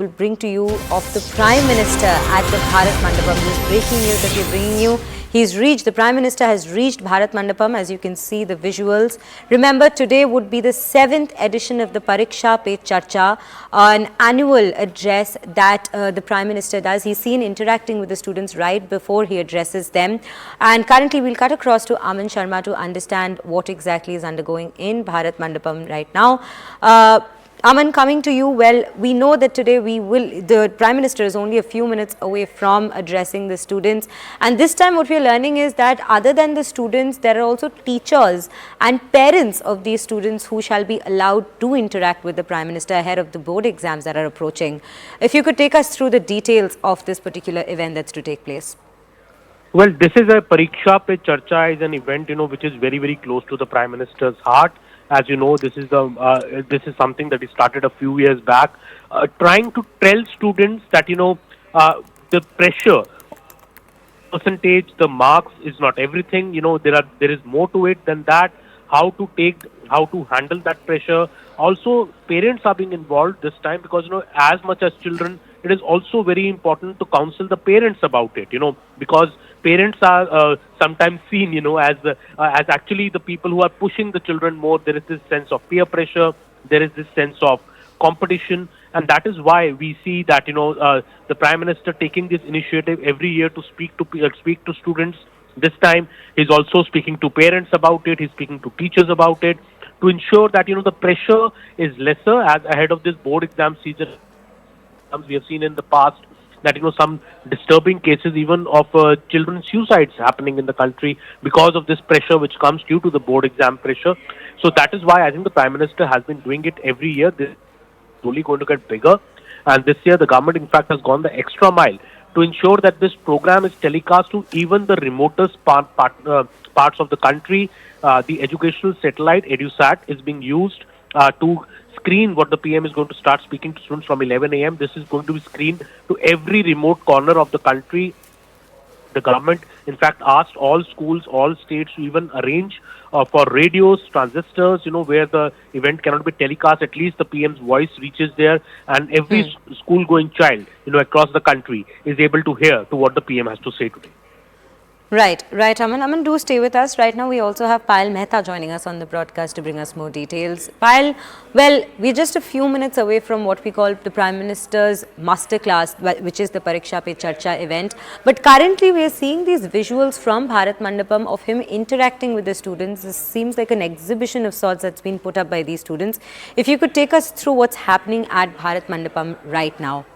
will bring to you of the Prime Minister at the Bharat Mandapam. This is breaking news that we are bringing you. The Prime Minister has reached Bharat Mandapam, as you can see the visuals. Remember, today would be the 7th edition of the Pariksha Pe Charcha, an annual address that the Prime Minister does. He's seen interacting with the students right before he addresses them. And currently, we'll cut across to Aman Sharma to understand what exactly is undergoing in Bharat Mandapam right now. Aman, coming to you, well, we know that today the Prime Minister is only a few minutes away from addressing the students. And this time what we are learning is that other than the students, there are also teachers and parents of these students who shall be allowed to interact with the Prime Minister ahead of the board exams that are approaching. If you could take us through the details of this particular event that's to take place. Well, this is a Pariksha Pe Charcha is an event, which is very, very close to the Prime Minister's heart. As you know, this is something that he started a few years back, trying to tell students that, the pressure, percentage, the marks is not everything. There is more to it than that. How to handle that pressure. Also, parents are being involved this time because, as much as children, it is also very important to counsel the parents about it, because parents are sometimes seen, as actually the people who are pushing the children more. There is this sense of peer pressure. There is this sense of competition. And that is why we see that, the Prime Minister taking this initiative every year to speak to students. This time, he's also speaking to parents about it. He's speaking to teachers about it to ensure that, the pressure is lesser as ahead of this board exam season. We have seen in the past that, some disturbing cases even of children's suicides happening in the country because of this pressure which comes due to the board exam pressure. So that is why I think the Prime Minister has been doing it every year. This is only going to get bigger. And this year, the government, in fact, has gone the extra mile to ensure that this program is telecast to even the remotest parts of the country. The educational satellite, EduSat, is being used to screen what the PM is going to start speaking to students from 11 a.m. This is going to be screened to every remote corner of the country. The government, in fact, asked all schools, all states to even arrange for radios, transistors, where the event cannot be telecast. At least the PM's voice reaches there, and every school-going child, across the country is able to hear to what the PM has to say today. Right, Aman. Aman, do stay with us. Right now, we also have Payal Mehta joining us on the broadcast to bring us more details. Payal, well, we're just a few minutes away from what we call the Prime Minister's masterclass, which is the Pariksha Pe Charcha event. But currently, we are seeing these visuals from Bharat Mandapam of him interacting with the students. This seems like an exhibition of sorts that's been put up by these students. If you could take us through what's happening at Bharat Mandapam right now.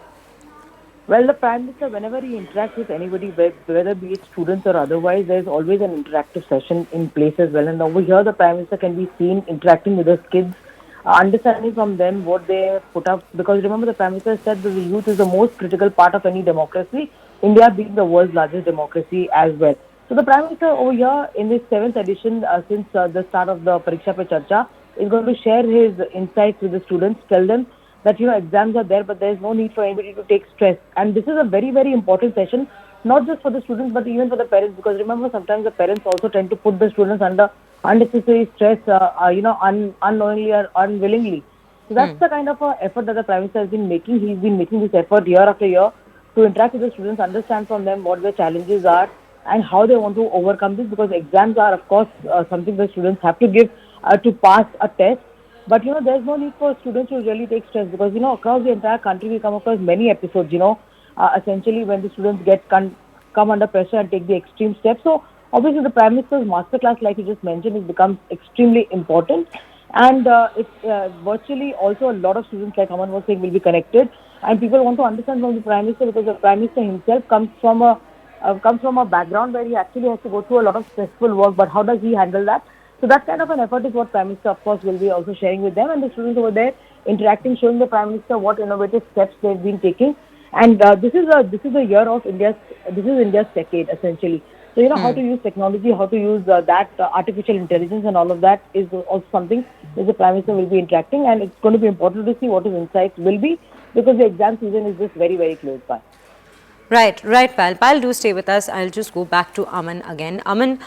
Well, the Prime Minister, whenever he interacts with anybody, whether be it students or otherwise, there is always an interactive session in place as well. And over here, the Prime Minister can be seen interacting with his kids, understanding from them what they put up. Because remember, the Prime Minister said that the youth is the most critical part of any democracy, India being the world's largest democracy as well. So the Prime Minister over here in this 7th edition, since the start of the Pariksha Pe Charcha, is going to share his insights with the students, tell them that, exams are there, but there is no need for anybody to take stress. And this is a very, very important session, not just for the students, but even for the parents. Because remember, sometimes the parents also tend to put the students under unnecessary stress, unknowingly or unwillingly. So that's the kind of effort that the Prime Minister has been making. He's been making this effort year after year to interact with the students, understand from them what their challenges are and how they want to overcome this. Because exams are, of course, something the students have to give to pass a test. But, there's no need for students to really take stress because, across the entire country, we come across many episodes, essentially when the students come under pressure and take the extreme steps. So, obviously, the Prime Minister's masterclass, like you just mentioned, has become extremely important. And it's virtually also a lot of students, like Aman was saying, will be connected. And people want to understand from the Prime Minister because the Prime Minister himself comes from a background where he actually has to go through a lot of stressful work. But how does he handle that? So that kind of an effort is what Prime Minister, of course, will be also sharing with them, and the students over there interacting, showing the Prime Minister what innovative steps they've been taking. And this is a year of India's decade essentially. So how to use technology, how to use that artificial intelligence, and all of that is also something that the Prime Minister will be interacting, and it's going to be important to see what his insights will be because the exam season is just very, very close by. Right, Payal. Payal, do stay with us. I'll just go back to Aman again. Aman,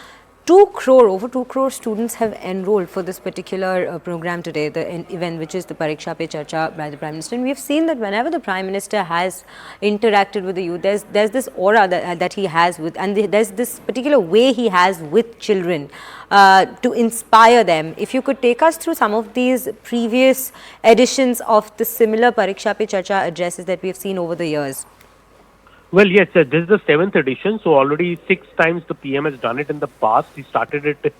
over 2 crore students have enrolled for this particular program today, the event which is the Pariksha Pe Charcha by the Prime Minister. And we have seen that whenever the Prime Minister has interacted with the youth, there's this aura that he has with, and there's this particular way he has with children to inspire them. If you could take us through some of these previous editions of the similar Pariksha Pe Charcha addresses that we have seen over the years. Well, yes, this is the 7th edition. So already 6 times the PM has done it in the past. He started it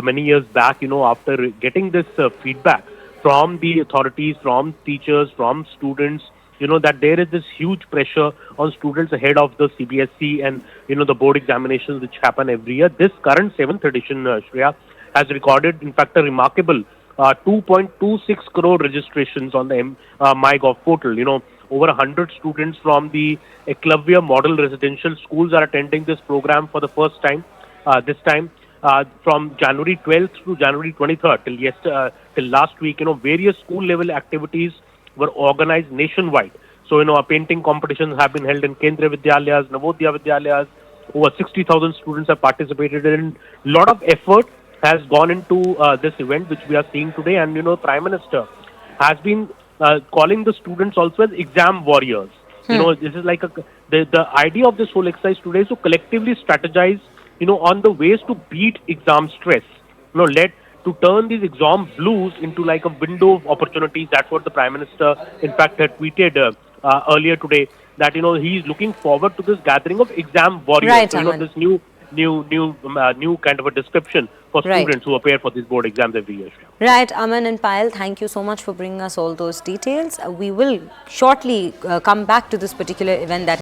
many years back, after getting this feedback from the authorities, from teachers, from students, that there is this huge pressure on students ahead of the CBSE and, the board examinations which happen every year. This current 7th edition, Shreya, has recorded, in fact, a remarkable 2.26 crore registrations on the MyGov portal. Over 100 students from the Eklavya Model Residential Schools are attending this program for the first time. This time, from January 12th to January 23rd till last week, various school-level activities were organized nationwide. So, painting competitions have been held in Kendriya Vidyalayas, Navodaya Vidyalayas. Over 60,000 students have participated in. A lot of effort has gone into this event, which we are seeing today. And, Prime Minister has been calling the students also as exam warriors. This is like the idea of this whole exercise today is to collectively strategize, on the ways to beat exam stress. To turn these exam blues into like a window of opportunities. That's what the Prime Minister, in fact, had tweeted earlier today, that, he is looking forward to this gathering of exam warriors. Right, so, this new kind of a description for students who appear for these board exams every year. Right, Aman and Payal, thank you so much for bringing us all those details. We will shortly come back to this particular event that